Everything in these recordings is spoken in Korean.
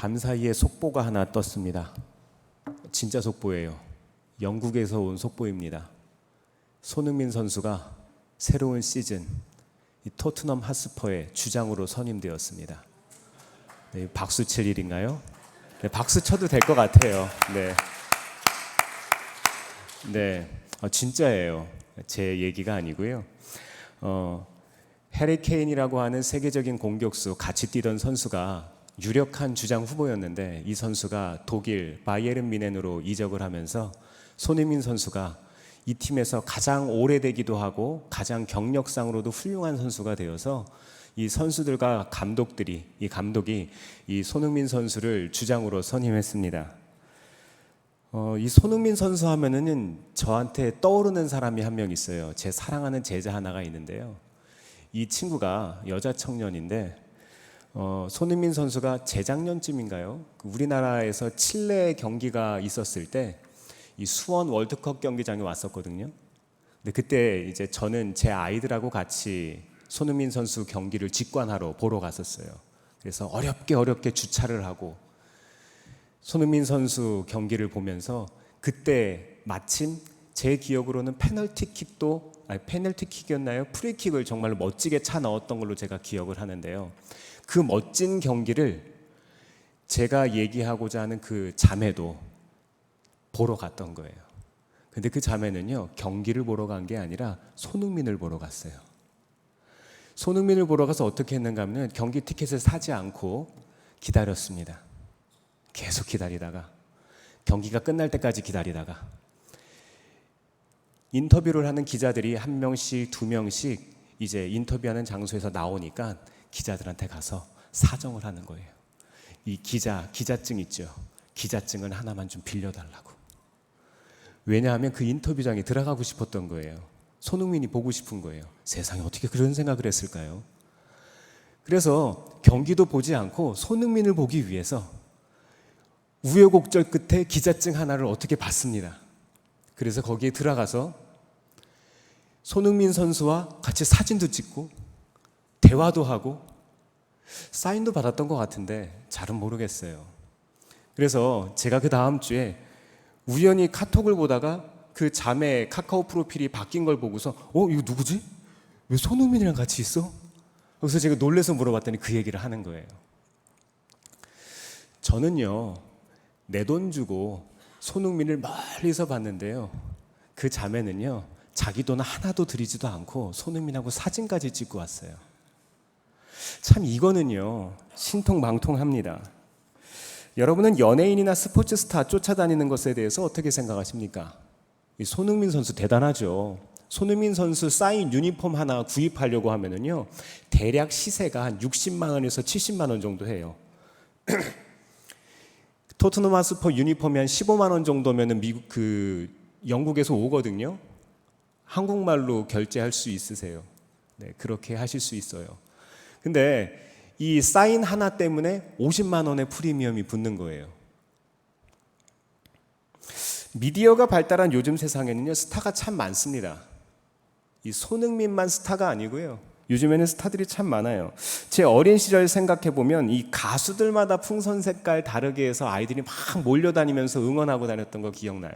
밤사이에 속보가 하나 떴습니다. 진짜 속보예요. 영국에서 온 속보입니다. 손흥민 선수가 새로운 시즌 이 토트넘 핫스퍼의 주장으로 선임되었습니다. 네, 박수 칠 일인가요? 네, 박수 쳐도 될 것 같아요. 네, 진짜예요. 제 얘기가 아니고요. 해리 케인이라고 하는 세계적인 공격수 같이 뛰던 선수가 유력한 주장 후보였는데 이 선수가 독일 바이에른 뮌헨으로 이적을 하면서 손흥민 선수가 이 팀에서 가장 오래되기도 하고 가장 경력상으로도 훌륭한 선수가 되어서 이 선수들과 이 감독이 이 손흥민 선수를 주장으로 선임했습니다. 이 손흥민 선수 하면은 저한테 떠오르는 사람이 한 명 있어요. 제 사랑하는 제자 하나가 있는데요. 이 친구가 여자 청년인데 손흥민 선수가 재작년쯤인가요? 우리나라에서 칠레 경기가 있었을 때 이 수원 월드컵 경기장에 왔었거든요. 근데 그때 이제 저는 제 아이들하고 같이 손흥민 선수 경기를 직관하러 보러 갔었어요. 그래서 어렵게 주차를 하고 손흥민 선수 경기를 보면서 그때 마침 제 기억으로는 페널티킥이었나요? 프리킥을 정말로 멋지게 차 넣었던 걸로 제가 기억을 하는데요. 그 멋진 경기를 제가 얘기하고자 하는 그 자매도 보러 갔던 거예요. 근데 그 자매는요, 경기를 보러 간 게 아니라 손흥민을 보러 갔어요. 손흥민을 보러 가서 어떻게 했는가 하면 경기 티켓을 사지 않고 기다렸습니다. 계속 기다리다가 경기가 끝날 때까지 기다리다가 인터뷰를 하는 기자들이 한 명씩 두 명씩 이제 인터뷰하는 장소에서 나오니까 기자들한테 가서 사정을 하는 거예요. 이 기자증 있죠. 기자증을 하나만 좀 빌려달라고. 왜냐하면 그 인터뷰장에 들어가고 싶었던 거예요. 손흥민이 보고 싶은 거예요. 세상에 어떻게 그런 생각을 했을까요? 그래서 경기도 보지 않고 손흥민을 보기 위해서 우여곡절 끝에 기자증 하나를 어떻게 받습니다. 그래서 거기에 들어가서 손흥민 선수와 같이 사진도 찍고 대화도 하고 사인도 받았던 것 같은데 잘은 모르겠어요. 그래서 제가 그 다음 주에 우연히 카톡을 보다가 그 자매 카카오 프로필이 바뀐 걸 보고서 이거 누구지? 왜 손흥민이랑 같이 있어? 그래서 제가 놀라서 물어봤더니 그 얘기를 하는 거예요. 저는요, 내 돈 주고 손흥민을 멀리서 봤는데요, 그 자매는요 자기 돈 하나도 들이지도 않고 손흥민하고 사진까지 찍고 왔어요. 참 이거는요 신통망통합니다. 여러분은 연예인이나 스포츠 스타 쫓아다니는 것에 대해서 어떻게 생각하십니까? 이 손흥민 선수 대단하죠. 손흥민 선수 사인 유니폼 하나 구입하려고 하면은요 대략 시세가 한 60만 원에서 70만 원 정도 해요. 토트넘 핫스퍼 유니폼이 한 15만 원 정도면은 영국에서 오거든요. 한국말로 결제할 수 있으세요? 네, 그렇게 하실 수 있어요. 근데 이 사인 하나 때문에 50만 원의 프리미엄이 붙는 거예요. 미디어가 발달한 요즘 세상에는요 스타가 참 많습니다. 이 손흥민만 스타가 아니고요. 요즘에는 스타들이 참 많아요. 제 어린 시절 생각해 보면 이 가수들마다 풍선 색깔 다르게 해서 아이들이 막 몰려다니면서 응원하고 다녔던 거 기억나요.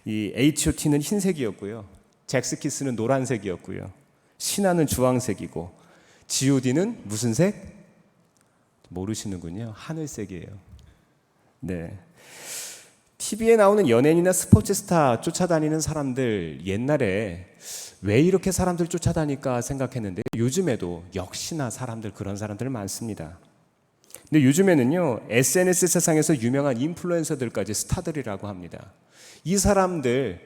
이 H.O.T는 흰색이었고요. 잭스키스는 노란색이었고요. 신화는 주황색이고 G.O.D는 무슨 색? 모르시는군요. 하늘색이에요. 네. TV에 나오는 연예인이나 스포츠 스타 쫓아다니는 사람들 옛날에 왜 이렇게 사람들 쫓아다닐까 생각했는데 요즘에도 역시나 그런 사람들 많습니다. 근데 요즘에는요 SNS 세상에서 유명한 인플루엔서들까지 스타들이라고 합니다. 이 사람들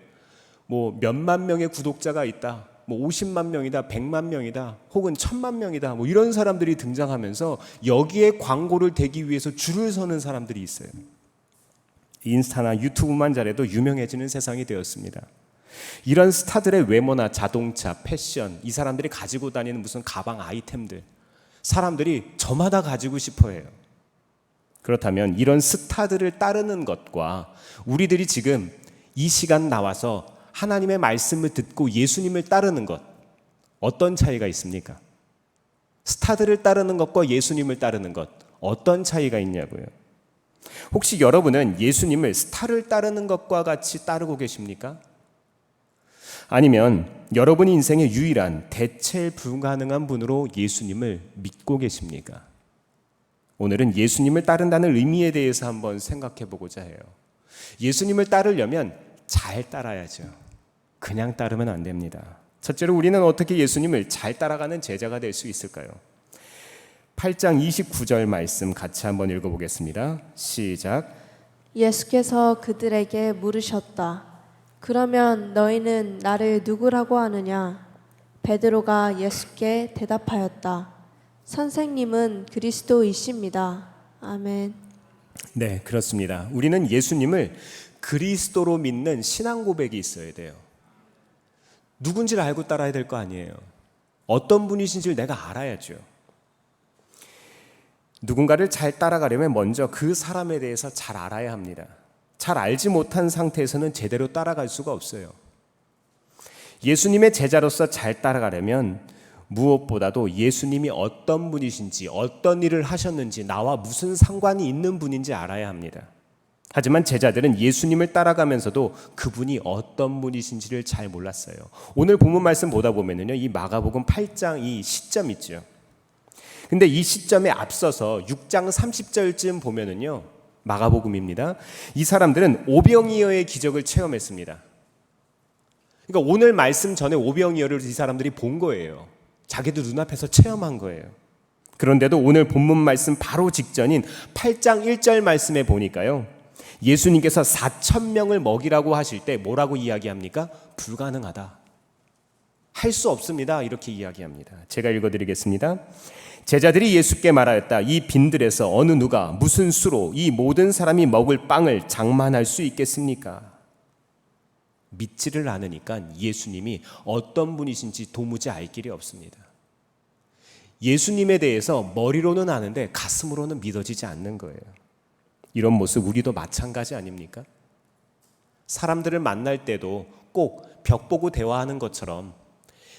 뭐 몇만 명의 구독자가 있다, 뭐 50만 명이다, 100만 명이다, 혹은 1000만 명이다, 뭐 이런 사람들이 등장하면서 여기에 광고를 대기 위해서 줄을 서는 사람들이 있어요. 인스타나 유튜브만 잘해도 유명해지는 세상이 되었습니다. 이런 스타들의 외모나 자동차, 패션, 이 사람들이 가지고 다니는 무슨 가방 아이템들, 사람들이 저마다 가지고 싶어 해요. 그렇다면 이런 스타들을 따르는 것과 우리들이 지금 이 시간 나와서 하나님의 말씀을 듣고 예수님을 따르는 것, 어떤 차이가 있습니까? 스타들을 따르는 것과 예수님을 따르는 것, 어떤 차이가 있냐고요. 혹시 여러분은 예수님을 스타를 따르는 것과 같이 따르고 계십니까? 아니면 여러분이 인생의 유일한 대체 불가능한 분으로 예수님을 믿고 계십니까? 오늘은 예수님을 따른다는 의미에 대해서 한번 생각해 보고자 해요. 예수님을 따르려면 잘 따라야죠. 그냥 따르면 안 됩니다. 첫째로 우리는 어떻게 예수님을 잘 따라가는 제자가 될 수 있을까요? 8장 29절 말씀 같이 한번 읽어보겠습니다. 시작. 예수께서 그들에게 물으셨다. 그러면 너희는 나를 누구라고 하느냐? 베드로가 예수께 대답하였다. 선생님은 그리스도이십니다. 아멘. 네, 그렇습니다. 우리는 예수님을 그리스도로 믿는 신앙 고백이 있어야 돼요. 누군지를 알고 따라야 될 거 아니에요. 어떤 분이신지를 내가 알아야죠. 누군가를 잘 따라가려면 먼저 그 사람에 대해서 잘 알아야 합니다. 잘 알지 못한 상태에서는 제대로 따라갈 수가 없어요. 예수님의 제자로서 잘 따라가려면 무엇보다도 예수님이 어떤 분이신지, 어떤 일을 하셨는지, 나와 무슨 상관이 있는 분인지 알아야 합니다. 하지만 제자들은 예수님을 따라가면서도 그분이 어떤 분이신지를 잘 몰랐어요. 오늘 본문 말씀 보다 보면요, 이 마가복음 8장 이 시점 있죠. 근데 이 시점에 앞서서 6장 30절쯤 보면은요, 마가복음입니다. 이 사람들은 오병이어의 기적을 체험했습니다. 그러니까 오늘 말씀 전에 오병이어를 이 사람들이 본 거예요. 자기도 눈앞에서 체험한 거예요. 그런데도 오늘 본문 말씀 바로 직전인 8장 1절 말씀에 보니까요, 예수님께서 4,000명을 먹이라고 하실 때 뭐라고 이야기합니까? 불가능하다. 할 수 없습니다. 이렇게 이야기합니다. 제가 읽어드리겠습니다. 제자들이 예수께 말하였다. 이 빈들에서 어느 누가 무슨 수로 이 모든 사람이 먹을 빵을 장만할 수 있겠습니까? 믿지를 않으니까 예수님이 어떤 분이신지 도무지 알 길이 없습니다. 예수님에 대해서 머리로는 아는데 가슴으로는 믿어지지 않는 거예요. 이런 모습 우리도 마찬가지 아닙니까? 사람들을 만날 때도 꼭 벽 보고 대화하는 것처럼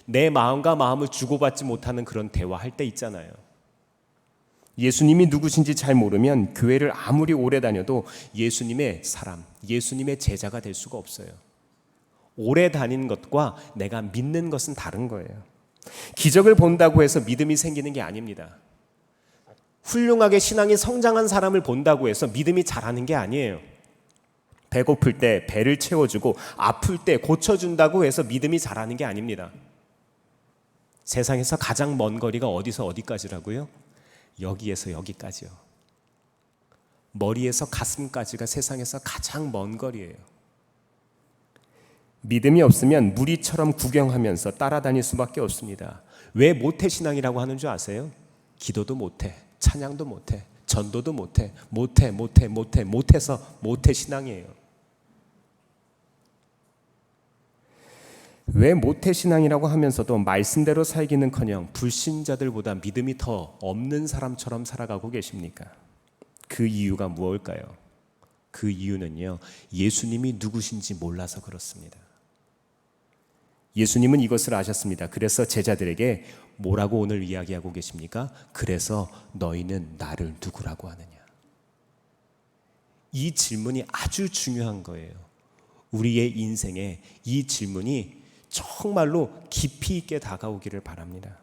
내 마음과 마음을 주고받지 못하는 그런 대화할 때 있잖아요. 예수님이 누구신지 잘 모르면 교회를 아무리 오래 다녀도 예수님의 사람, 예수님의 제자가 될 수가 없어요. 오래 다닌 것과 내가 믿는 것은 다른 거예요. 기적을 본다고 해서 믿음이 생기는 게 아닙니다. 훌륭하게 신앙이 성장한 사람을 본다고 해서 믿음이 자라는 게 아니에요. 배고플 때 배를 채워주고 아플 때 고쳐준다고 해서 믿음이 자라는 게 아닙니다. 세상에서 가장 먼 거리가 어디서 어디까지라고요? 여기에서 여기까지요. 머리에서 가슴까지가 세상에서 가장 먼 거리예요. 믿음이 없으면 무리처럼 구경하면서 따라다닐 수밖에 없습니다. 왜 모태신앙이라고 하는 줄 아세요? 기도도 못해, 찬양도 못해, 전도도 못해, 못해서 모태신앙이에요. 왜 모태신앙이라고 하면서도 말씀대로 살기는커녕 불신자들보다 믿음이 더 없는 사람처럼 살아가고 계십니까? 그 이유가 무엇일까요? 그 이유는요, 예수님이 누구신지 몰라서 그렇습니다. 예수님은 이것을 아셨습니다. 그래서 제자들에게 뭐라고 오늘 이야기하고 계십니까? 그래서 너희는 나를 누구라고 하느냐? 이 질문이 아주 중요한 거예요. 우리의 인생에 이 질문이 정말로 깊이 있게 다가오기를 바랍니다.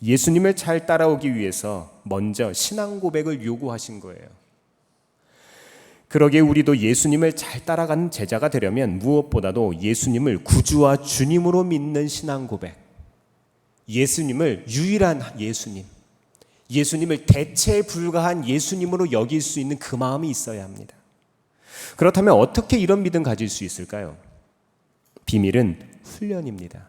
예수님을 잘 따라오기 위해서 먼저 신앙 고백을 요구하신 거예요. 그러기에 우리도 예수님을 잘 따라가는 제자가 되려면 무엇보다도 예수님을 구주와 주님으로 믿는 신앙 고백, 예수님을 유일한 예수님, 예수님을 대체 불가한 예수님으로 여길 수 있는 그 마음이 있어야 합니다. 그렇다면 어떻게 이런 믿음 가질 수 있을까요? 비밀은 훈련입니다.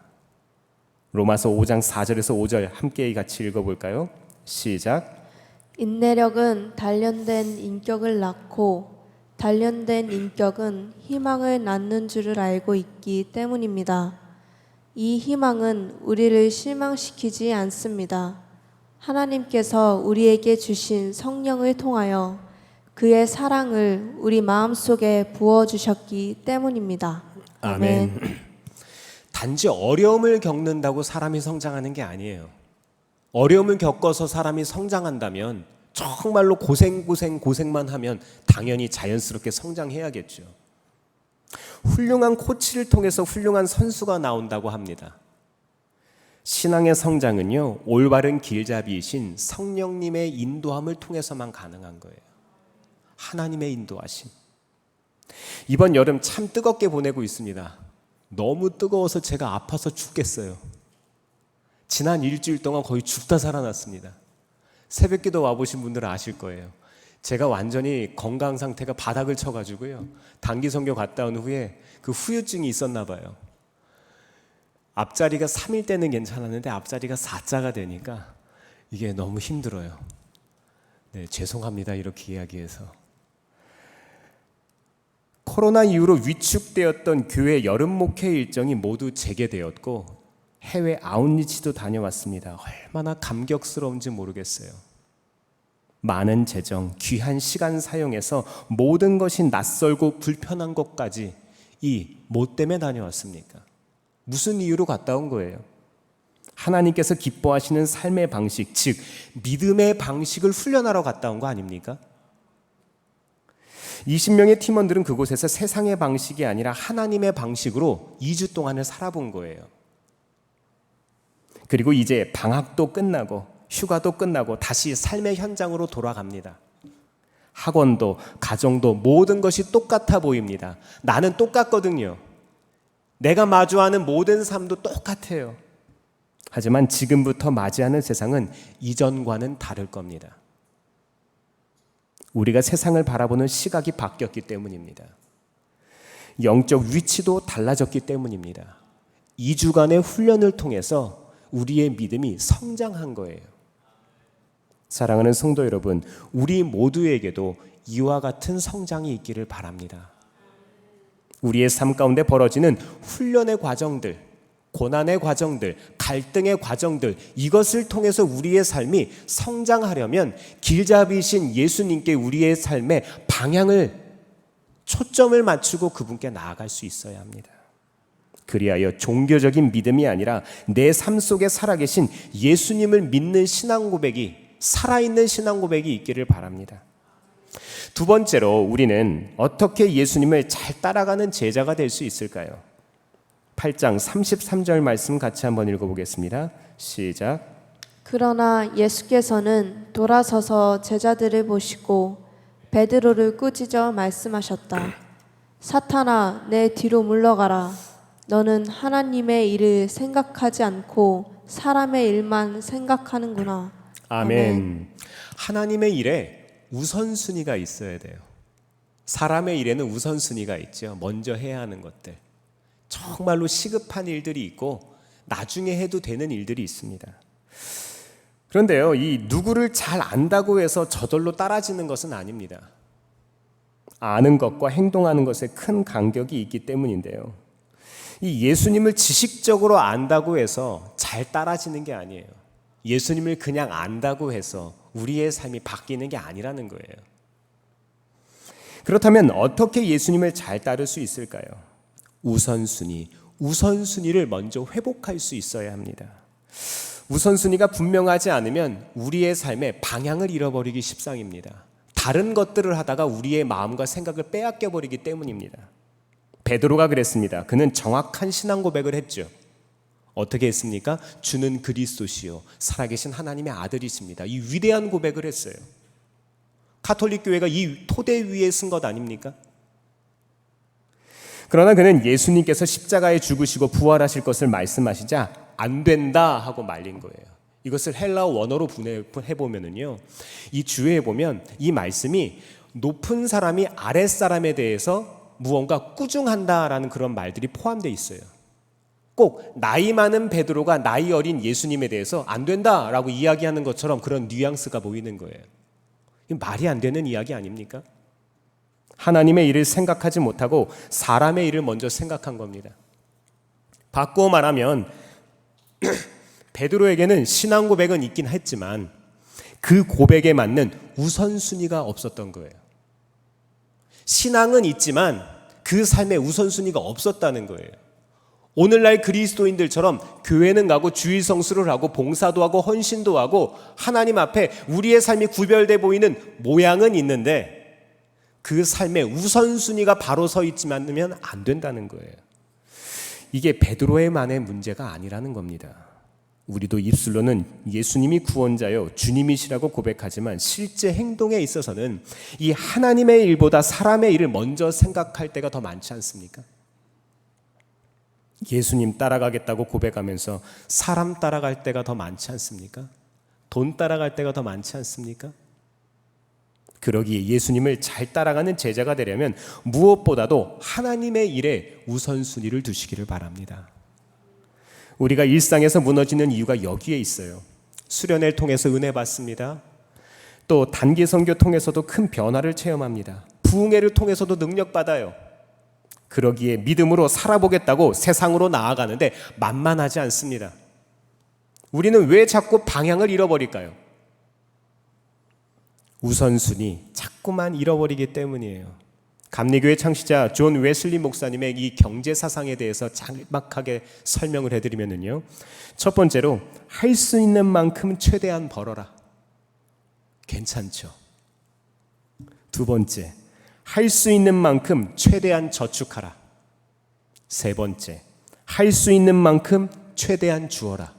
로마서 5장 4절에서 5절 함께 같이 읽어볼까요? 시작. 인내력은 단련된 인격을 낳고 단련된 인격은 희망을 낳는 줄을 알고 있기 때문입니다. 이 희망은 우리를 실망시키지 않습니다. 하나님께서 우리에게 주신 성령을 통하여 그의 사랑을 우리 마음속에 부어주셨기 때문입니다. 아멘. 단지 어려움을 겪는다고 사람이 성장하는 게 아니에요. 어려움을 겪어서 사람이 성장한다면 정말로 고생만 하면 당연히 자연스럽게 성장해야겠죠. 훌륭한 코치를 통해서 훌륭한 선수가 나온다고 합니다. 신앙의 성장은요, 올바른 길잡이이신 성령님의 인도함을 통해서만 가능한 거예요. 하나님의 인도하심. 이번 여름 참 뜨겁게 보내고 있습니다. 너무 뜨거워서 제가 아파서 죽겠어요. 지난 일주일 동안 거의 죽다 살아났습니다. 새벽기도 와보신 분들은 아실 거예요. 제가 완전히 건강 상태가 바닥을 쳐가지고요, 단기 선교 갔다 온 후에 그 후유증이 있었나 봐요. 앞자리가 3일 때는 괜찮았는데 앞자리가 4자가 되니까 이게 너무 힘들어요. 네, 죄송합니다, 이렇게 이야기해서. 코로나 이후로 위축되었던 교회 여름 목회 일정이 모두 재개되었고 해외 아웃리치도 다녀왔습니다. 얼마나 감격스러운지 모르겠어요. 많은 재정, 귀한 시간 사용해서 모든 것이 낯설고 불편한 것까지 이 뭐 때문에 다녀왔습니까? 무슨 이유로 갔다 온 거예요? 하나님께서 기뻐하시는 삶의 방식, 즉 믿음의 방식을 훈련하러 갔다 온 거 아닙니까? 20명의 팀원들은 그곳에서 세상의 방식이 아니라 하나님의 방식으로 2주 동안을 살아본 거예요. 그리고 이제 방학도 끝나고 휴가도 끝나고 다시 삶의 현장으로 돌아갑니다. 학원도 가정도 모든 것이 똑같아 보입니다. 나는 똑같거든요. 내가 마주하는 모든 삶도 똑같아요. 하지만 지금부터 맞이하는 세상은 이전과는 다를 겁니다. 우리가 세상을 바라보는 시각이 바뀌었기 때문입니다. 영적 위치도 달라졌기 때문입니다. 2주간의 훈련을 통해서 우리의 믿음이 성장한 거예요. 사랑하는 성도 여러분, 우리 모두에게도 이와 같은 성장이 있기를 바랍니다. 우리의 삶 가운데 벌어지는 훈련의 과정들, 고난의 과정들, 갈등의 과정들, 이것을 통해서 우리의 삶이 성장하려면 길잡이신 예수님께 우리의 삶의 방향을, 초점을 맞추고 그분께 나아갈 수 있어야 합니다. 그리하여 종교적인 믿음이 아니라 내 삶 속에 살아계신 예수님을 믿는 신앙 고백이, 살아있는 신앙 고백이 있기를 바랍니다. 두 번째로 우리는 어떻게 예수님을 잘 따라가는 제자가 될 수 있을까요? 8장 33절 말씀 같이 한번 읽어보겠습니다. 시작. 그러나 예수께서는 돌아서서 제자들을 보시고 베드로를 꾸짖어 말씀하셨다. 사탄아, 내 뒤로 물러가라. 너는 하나님의 일을 생각하지 않고 사람의 일만 생각하는구나. 아멘. 하나님의 일에 우선순위가 있어야 돼요. 사람의 일에는 우선순위가 있죠. 먼저 해야 하는 것들. 정말로 시급한 일들이 있고 나중에 해도 되는 일들이 있습니다. 그런데요, 이 누구를 잘 안다고 해서 저절로 따라지는 것은 아닙니다. 아는 것과 행동하는 것에 큰 간격이 있기 때문인데요. 이 예수님을 지식적으로 안다고 해서 잘 따라지는 게 아니에요. 예수님을 그냥 안다고 해서 우리의 삶이 바뀌는 게 아니라는 거예요. 그렇다면 어떻게 예수님을 잘 따를 수 있을까요? 우선순위를 먼저 회복할 수 있어야 합니다. 우선순위가 분명하지 않으면 우리의 삶의 방향을 잃어버리기 십상입니다. 다른 것들을 하다가 우리의 마음과 생각을 빼앗겨 버리기 때문입니다. 베드로가 그랬습니다. 그는 정확한 신앙 고백을 했죠. 어떻게 했습니까? 주는 그리스도시요 살아계신 하나님의 아들이십니다. 이 위대한 고백을 했어요. 가톨릭 교회가 이 토대 위에 쓴 것 아닙니까? 그러나 그는 예수님께서 십자가에 죽으시고 부활하실 것을 말씀하시자 안 된다 하고 말린 거예요. 이것을 헬라어 원어로 분해해보면요, 이 주에 보면 이 말씀이 높은 사람이 아랫사람에 대해서 무언가 꾸중한다라는 그런 말들이 포함되어 있어요. 꼭 나이 많은 베드로가 나이 어린 예수님에 대해서 안 된다라고 이야기하는 것처럼 그런 뉘앙스가 보이는 거예요. 말이 안 되는 이야기 아닙니까? 하나님의 일을 생각하지 못하고 사람의 일을 먼저 생각한 겁니다. 바꾸어 말하면 베드로에게는 신앙 고백은 있긴 했지만 그 고백에 맞는 우선순위가 없었던 거예요. 신앙은 있지만 그 삶에 우선순위가 없었다는 거예요. 오늘날 그리스도인들처럼 교회는 가고 주일 성수를 하고 봉사도 하고 헌신도 하고 하나님 앞에 우리의 삶이 구별돼 보이는 모양은 있는데 그 삶의 우선순위가 바로 서 있지 않으면 안 된다는 거예요. 이게 베드로의만의 문제가 아니라는 겁니다. 우리도 입술로는 예수님이 구원자요 주님이시라고 고백하지만 실제 행동에 있어서는 이 하나님의 일보다 사람의 일을 먼저 생각할 때가 더 많지 않습니까? 예수님 따라가겠다고 고백하면서 사람 따라갈 때가 더 많지 않습니까? 돈 따라갈 때가 더 많지 않습니까? 그러기에 예수님을 잘 따라가는 제자가 되려면 무엇보다도 하나님의 일에 우선순위를 두시기를 바랍니다. 우리가 일상에서 무너지는 이유가 여기에 있어요. 수련회를 통해서 은혜 받습니다. 또 단기 선교 통해서도 큰 변화를 체험합니다. 부흥회를 통해서도 능력 받아요. 그러기에 믿음으로 살아보겠다고 세상으로 나아가는데 만만하지 않습니다. 우리는 왜 자꾸 방향을 잃어버릴까요? 우선순위 자꾸만 잃어버리기 때문이에요. 감리교회 창시자 존 웨슬리 목사님의 이 경제 사상에 대해서 짤막하게 설명을 해드리면요, 첫 번째로 할 수 있는 만큼 최대한 벌어라. 괜찮죠? 두 번째, 할 수 있는 만큼 최대한 저축하라. 세 번째, 할 수 있는 만큼 최대한 주어라.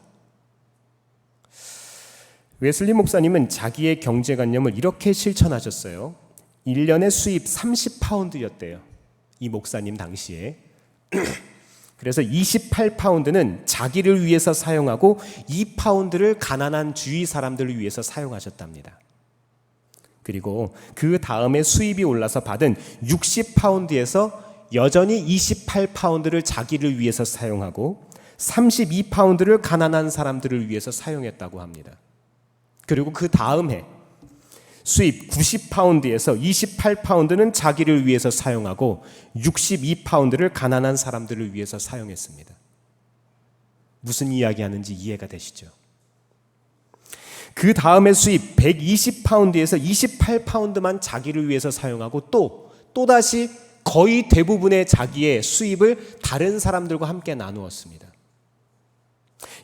웨슬리 목사님은 자기의 경제관념을 이렇게 실천하셨어요. 1년의 수입 30파운드였대요. 이 목사님 당시에. 그래서 28파운드는 자기를 위해서 사용하고 2파운드를 가난한 주위 사람들을 위해서 사용하셨답니다. 그리고 그 다음에 수입이 올라서 받은 60파운드에서 여전히 28파운드를 자기를 위해서 사용하고 32파운드를 가난한 사람들을 위해서 사용했다고 합니다. 그리고 그 다음 해 수입 90파운드에서 28파운드는 자기를 위해서 사용하고 62파운드를 가난한 사람들을 위해서 사용했습니다. 무슨 이야기하는지 이해가 되시죠? 그 다음에 수입 120파운드에서 28파운드만 자기를 위해서 사용하고 또다시 거의 대부분의 자기의 수입을 다른 사람들과 함께 나누었습니다.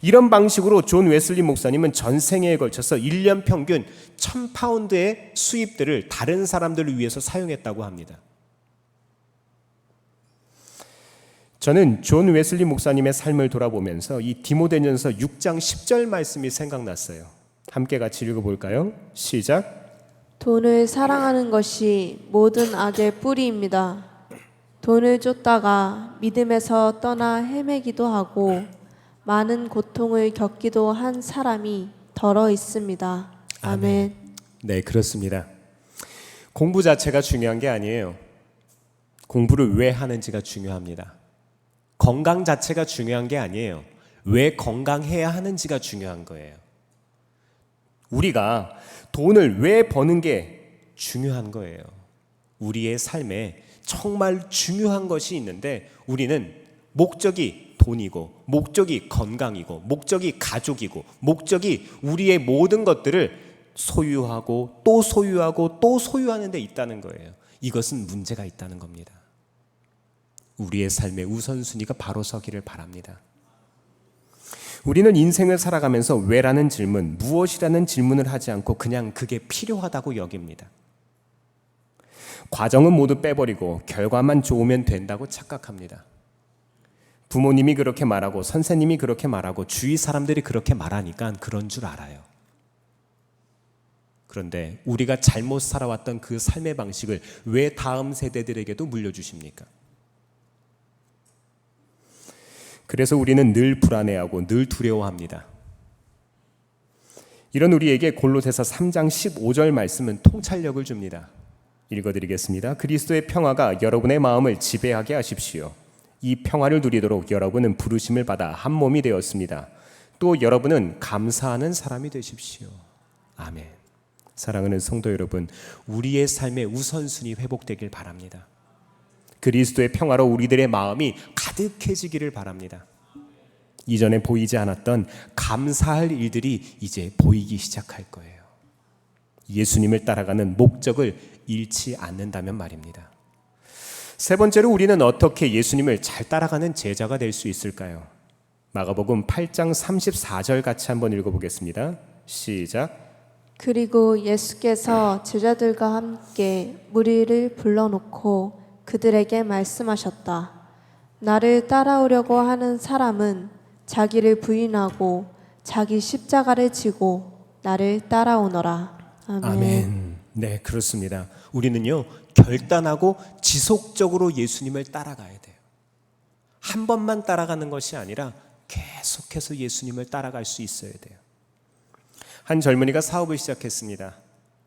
이런 방식으로 존 웨슬리 목사님은 전생애에 걸쳐서 1년 평균 1000파운드의 수입들을 다른 사람들을 위해서 사용했다고 합니다. 저는 존 웨슬리 목사님의 삶을 돌아보면서 이 디모데전서 6장 10절 말씀이 생각났어요. 함께 같이 읽어볼까요? 시작. 돈을 사랑하는 것이 모든 악의 뿌리입니다. 돈을 쫓다가 믿음에서 떠나 헤매기도 하고 많은 고통을 겪기도 한 사람이 더러 있습니다. 아멘. 네, 그렇습니다. 공부 자체가 중요한 게 아니에요. 공부를 왜 하는지가 중요합니다. 건강 자체가 중요한 게 아니에요. 왜 건강해야 하는지가 중요한 거예요. 우리가 돈을 왜 버는 게 중요한 거예요. 우리의 삶에 정말 중요한 것이 있는데 우리는 목적이 돈이고 목적이 건강이고 목적이 가족이고 목적이 우리의 모든 것들을 소유하고 또 소유하고 또 소유하는 데 있다는 거예요. 이것은 문제가 있다는 겁니다. 우리의 삶의 우선순위가 바로 서기를 바랍니다. 우리는 인생을 살아가면서 왜라는 질문, 무엇이라는 질문을 하지 않고 그냥 그게 필요하다고 여깁니다. 과정은 모두 빼버리고 결과만 좋으면 된다고 착각합니다. 부모님이 그렇게 말하고 선생님이 그렇게 말하고 주위 사람들이 그렇게 말하니까 그런 줄 알아요. 그런데 우리가 잘못 살아왔던 그 삶의 방식을 왜 다음 세대들에게도 물려주십니까? 그래서 우리는 늘 불안해하고 늘 두려워합니다. 이런 우리에게 골로새서 3장 15절 말씀은 통찰력을 줍니다. 읽어드리겠습니다. 그리스도의 평화가 여러분의 마음을 지배하게 하십시오. 이 평화를 누리도록 여러분은 부르심을 받아 한 몸이 되었습니다. 또 여러분은 감사하는 사람이 되십시오. 아멘. 사랑하는 성도 여러분, 우리의 삶의 우선순위 회복되길 바랍니다. 그리스도의 평화로 우리들의 마음이 가득해지기를 바랍니다. 이전에 보이지 않았던 감사할 일들이 이제 보이기 시작할 거예요. 예수님을 따라가는 목적을 잃지 않는다면 말입니다. 세 번째로 우리는 어떻게 예수님을 잘 따라가는 제자가 될 수 있을까요? 마가복음 8장 34절 같이 한번 읽어보겠습니다. 시작. 그리고 예수께서 제자들과 함께 무리를 불러놓고 그들에게 말씀하셨다. 나를 따라오려고 하는 사람은 자기를 부인하고 자기 십자가를 지고 나를 따라오너라. 아멘. 아멘. 네, 그렇습니다. 우리는요, 결단하고 지속적으로 예수님을 따라가야 돼요. 한 번만 따라가는 것이 아니라 계속해서 예수님을 따라갈 수 있어야 돼요. 한 젊은이가 사업을 시작했습니다.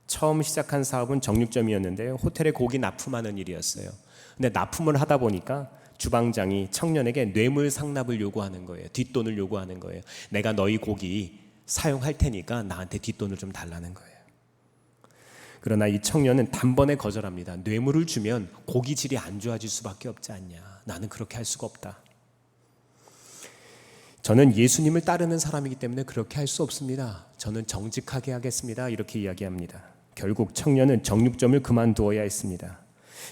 처음 시작한 사업은 정육점이었는데요. 호텔에 고기 납품하는 일이었어요. 근데 납품을 하다 보니까 주방장이 청년에게 뇌물 상납을 요구하는 거예요. 뒷돈을 요구하는 거예요. 내가 너희 고기 사용할 테니까 나한테 뒷돈을 좀 달라는 거예요. 그러나 이 청년은 단번에 거절합니다. 뇌물을 주면 고기 질이 안 좋아질 수밖에 없지 않냐. 나는 그렇게 할 수가 없다. 저는 예수님을 따르는 사람이기 때문에 그렇게 할 수 없습니다. 저는 정직하게 하겠습니다. 이렇게 이야기합니다. 결국 청년은 정육점을 그만두어야 했습니다.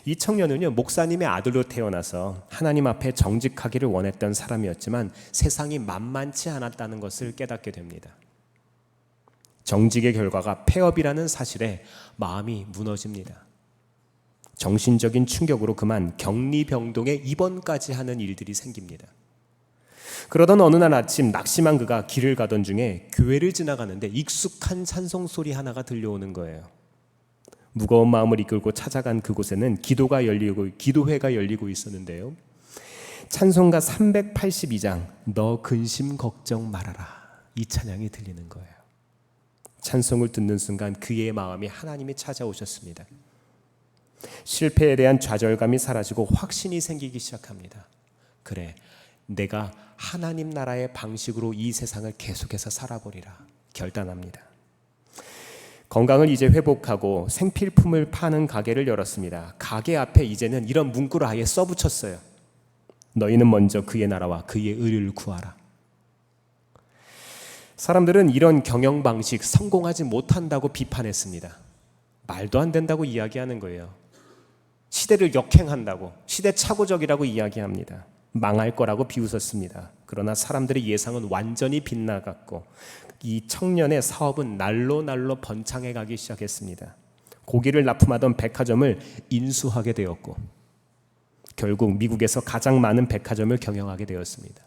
이 청년은요, 목사님의 아들로 태어나서 하나님 앞에 정직하기를 원했던 사람이었지만 세상이 만만치 않았다는 것을 깨닫게 됩니다. 정직의 결과가 폐업이라는 사실에 마음이 무너집니다. 정신적인 충격으로 그만 격리병동에 입원까지 하는 일들이 생깁니다. 그러던 어느 날 아침 낙심한 그가 길을 가던 중에 교회를 지나가는데 익숙한 찬송 소리 하나가 들려오는 거예요. 무거운 마음을 이끌고 찾아간 그곳에는 기도회가 열리고 있었는데요. 찬송가 382장 너 근심 걱정 말아라, 이 찬양이 들리는 거예요. 찬송을 듣는 순간 그의 마음이 하나님이 찾아오셨습니다. 실패에 대한 좌절감이 사라지고 확신이 생기기 시작합니다. 그래, 내가 하나님 나라의 방식으로 이 세상을 계속해서 살아보리라 결단합니다. 건강을 이제 회복하고 생필품을 파는 가게를 열었습니다. 가게 앞에 이제는 이런 문구를 아예 써붙였어요. 너희는 먼저 그의 나라와 그의 의를 구하라. 사람들은 이런 경영 방식 성공하지 못한다고 비판했습니다. 말도 안 된다고 이야기하는 거예요. 시대를 역행한다고, 시대착오적이라고 이야기합니다. 망할 거라고 비웃었습니다. 그러나 사람들의 예상은 완전히 빗나갔고 이 청년의 사업은 날로 번창해 가기 시작했습니다. 고기를 납품하던 백화점을 인수하게 되었고 결국 미국에서 가장 많은 백화점을 경영하게 되었습니다.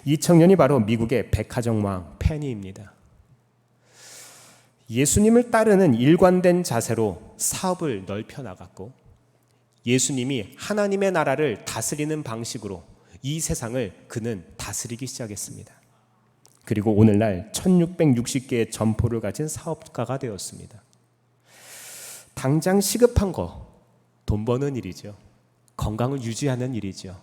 이 청년이 바로 미국의 백화점 왕 페니입니다. 예수님을 따르는 일관된 자세로 사업을 넓혀 나갔고 예수님이 하나님의 나라를 다스리는 방식으로 이 세상을 그는 다스리기 시작했습니다. 그리고 오늘날 1660개의 점포를 가진 사업가가 되었습니다. 당장 시급한 거, 돈 버는 일이죠. 건강을 유지하는 일이죠.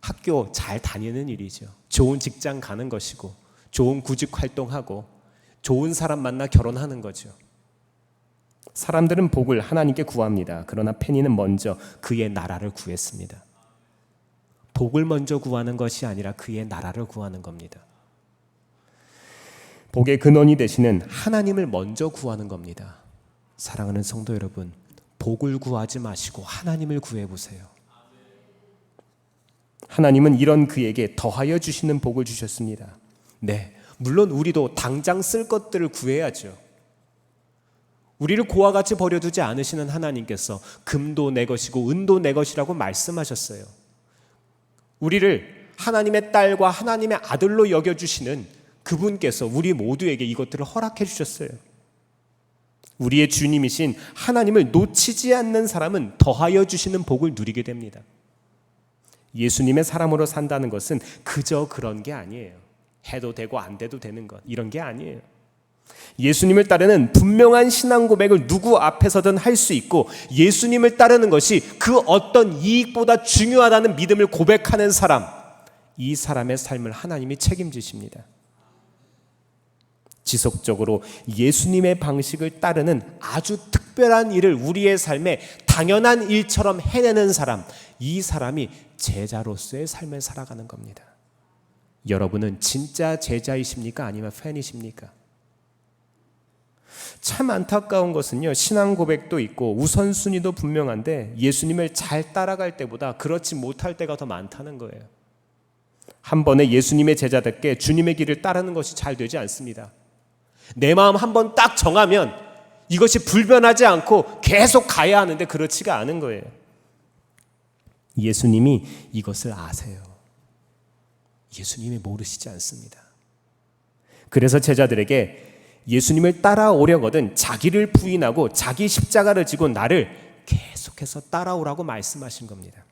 학교 잘 다니는 일이죠. 좋은 직장 가는 것이고 좋은 구직 활동하고 좋은 사람 만나 결혼하는 거죠. 사람들은 복을 하나님께 구합니다. 그러나 페니는 먼저 그의 나라를 구했습니다. 복을 먼저 구하는 것이 아니라 그의 나라를 구하는 겁니다. 복의 근원이 되시는 하나님을 먼저 구하는 겁니다. 사랑하는 성도 여러분, 복을 구하지 마시고 하나님을 구해보세요. 하나님은 이런 그에게 더하여 주시는 복을 주셨습니다. 네, 물론 우리도 당장 쓸 것들을 구해야죠. 우리를 고와 같이 버려두지 않으시는 하나님께서 금도 내 것이고 은도 내 것이라고 말씀하셨어요. 우리를 하나님의 딸과 하나님의 아들로 여겨주시는 그분께서 우리 모두에게 이것들을 허락해 주셨어요. 우리의 주님이신 하나님을 놓치지 않는 사람은 더하여 주시는 복을 누리게 됩니다. 예수님의 사람으로 산다는 것은 그저 그런 게 아니에요. 해도 되고 안 돼도 되는 것, 이런 게 아니에요. 예수님을 따르는 분명한 신앙 고백을 누구 앞에서든 할 수 있고 예수님을 따르는 것이 그 어떤 이익보다 중요하다는 믿음을 고백하는 사람, 이 사람의 삶을 하나님이 책임지십니다. 지속적으로 예수님의 방식을 따르는 아주 특별한 일을 우리의 삶에 당연한 일처럼 해내는 사람, 이 사람이 제자로서의 삶을 살아가는 겁니다. 여러분은 진짜 제자이십니까? 아니면 팬이십니까? 참 안타까운 것은요, 신앙 고백도 있고 우선순위도 분명한데 예수님을 잘 따라갈 때보다 그렇지 못할 때가 더 많다는 거예요. 한 번에 예수님의 제자답게 주님의 길을 따르는 것이 잘 되지 않습니다. 내 마음 한 번 딱 정하면 이것이 불변하지 않고 계속 가야 하는데 그렇지가 않은 거예요. 예수님이 이것을 아세요. 예수님이 모르시지 않습니다. 그래서 제자들에게 예수님을 따라오려거든 자기를 부인하고 자기 십자가를 지고 나를 계속해서 따라오라고 말씀하신 겁니다.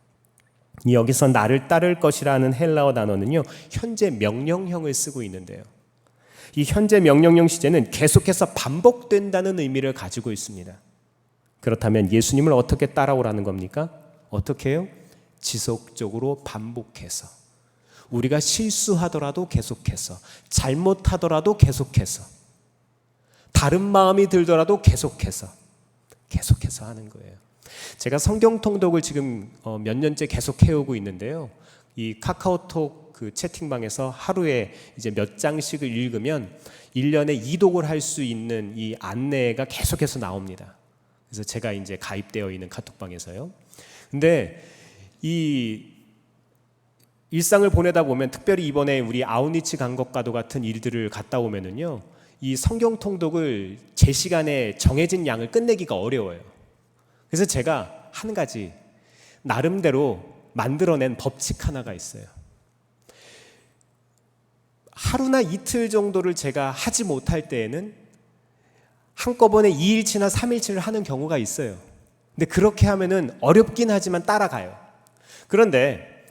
여기서 나를 따를 것이라는 헬라어 단어는요, 현재 명령형을 쓰고 있는데요. 이 현재 명령형 시제는 계속해서 반복된다는 의미를 가지고 있습니다. 그렇다면 예수님을 어떻게 따라오라는 겁니까? 어떻게 해요? 지속적으로 반복해서. 우리가 실수하더라도 계속해서, 잘못하더라도 계속해서, 다른 마음이 들더라도 계속해서 하는 거예요. 제가 성경 통독을 지금 몇 년째 계속 해오고 있는데요. 이 카카오톡 그 채팅방에서 하루에 이제 몇 장씩을 읽으면 1년에 2독을 할 수 있는 이 안내가 계속해서 나옵니다. 그래서 제가 이제 가입되어 있는 카톡방에서요. 근데 이 일상을 보내다 보면, 특별히 이번에 우리 아우니치 간 것과도 같은 일들을 갔다 오면은요, 이 성경 통독을 제 시간에 정해진 양을 끝내기가 어려워요. 그래서 제가 한 가지 나름대로 만들어낸 법칙 하나가 있어요. 하루나 이틀 정도를 제가 하지 못할 때에는 한꺼번에 2일치나 3일치를 하는 경우가 있어요. 근데 그렇게 하면은 어렵긴 하지만 따라가요. 그런데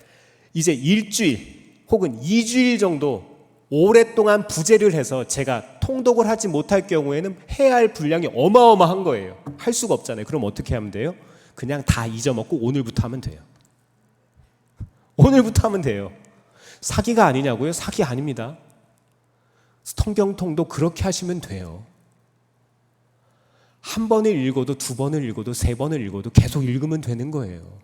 이제 일주일 혹은 2주일 정도 오랫동안 부재를 해서 제가 통독을 하지 못할 경우에는 해야 할 분량이 어마어마한 거예요. 할 수가 없잖아요. 그럼 어떻게 하면 돼요? 그냥 다 잊어먹고 오늘부터 하면 돼요. 오늘부터 하면 돼요. 사기가 아니냐고요? 사기 아닙니다. 성경 통독 그렇게 하시면 돼요. 한 번을 읽어도 두 번을 읽어도 세 번을 읽어도 계속 읽으면 되는 거예요.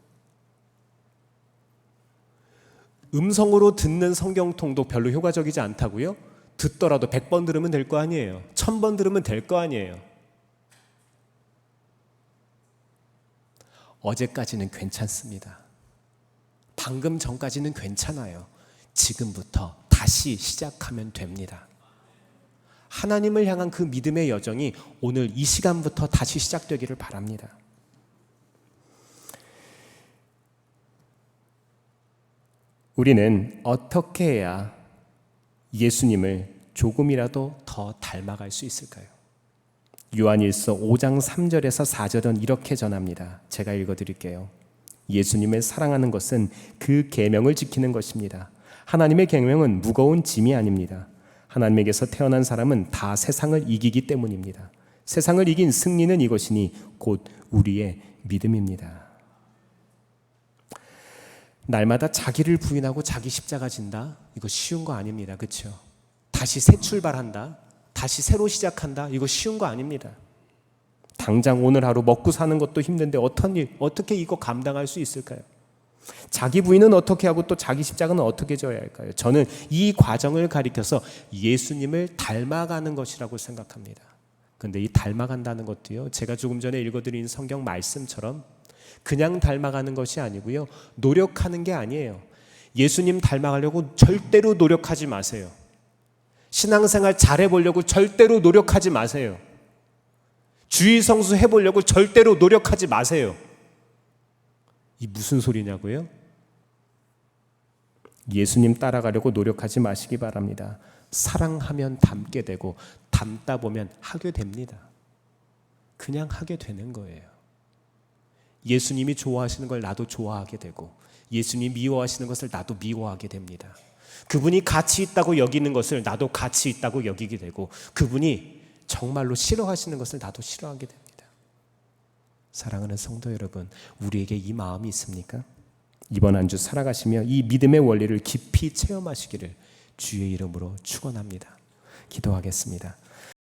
음성으로 듣는 성경 통독 별로 효과적이지 않다고요? 듣더라도 100번 들으면 될 거 아니에요. 1000번 들으면 될 거 아니에요. 어제까지는 괜찮습니다. 방금 전까지는 괜찮아요. 지금부터 다시 시작하면 됩니다. 하나님을 향한 그 믿음의 여정이 오늘 이 시간부터 다시 시작되기를 바랍니다. 우리는 어떻게 해야 예수님을 조금이라도 더 닮아갈 수 있을까요? 요한일서 5장 3절에서 4절은 이렇게 전합니다. 제가 읽어드릴게요. 예수님을 사랑하는 것은 그 계명을 지키는 것입니다. 하나님의 계명은 무거운 짐이 아닙니다. 하나님에게서 태어난 사람은 다 세상을 이기기 때문입니다. 세상을 이긴 승리는 이것이니 곧 우리의 믿음입니다. 날마다 자기를 부인하고 자기 십자가 진다? 이거 쉬운 거 아닙니다. 그렇죠? 다시 새 출발한다? 다시 새로 시작한다? 이거 쉬운 거 아닙니다. 당장 오늘 하루 먹고 사는 것도 힘든데 어떻게 이거 감당할 수 있을까요? 자기 부인은 어떻게 하고 또 자기 십자가는 어떻게 져야 할까요? 저는 이 과정을 가리켜서 예수님을 닮아가는 것이라고 생각합니다. 그런데 이 닮아간다는 것도요, 제가 조금 전에 읽어드린 성경 말씀처럼 그냥 닮아가는 것이 아니고요, 노력하는 게 아니에요. 예수님 닮아가려고 절대로 노력하지 마세요. 신앙생활 잘해보려고 절대로 노력하지 마세요. 주의 성수 해보려고 절대로 노력하지 마세요. 이 무슨 소리냐고요? 예수님 따라가려고 노력하지 마시기 바랍니다. 사랑하면 닮게 되고 닮다 보면 하게 됩니다. 그냥 하게 되는 거예요. 예수님이 좋아하시는 걸 나도 좋아하게 되고 예수님이 미워하시는 것을 나도 미워하게 됩니다. 그분이 가치 있다고 여기는 것을 나도 가치 있다고 여기게 되고 그분이 정말로 싫어하시는 것을 나도 싫어하게 됩니다. 사랑하는 성도 여러분, 우리에게 이 마음이 있습니까? 이번 한 주 살아가시며 이 믿음의 원리를 깊이 체험하시기를 주의 이름으로 축원합니다. 기도하겠습니다.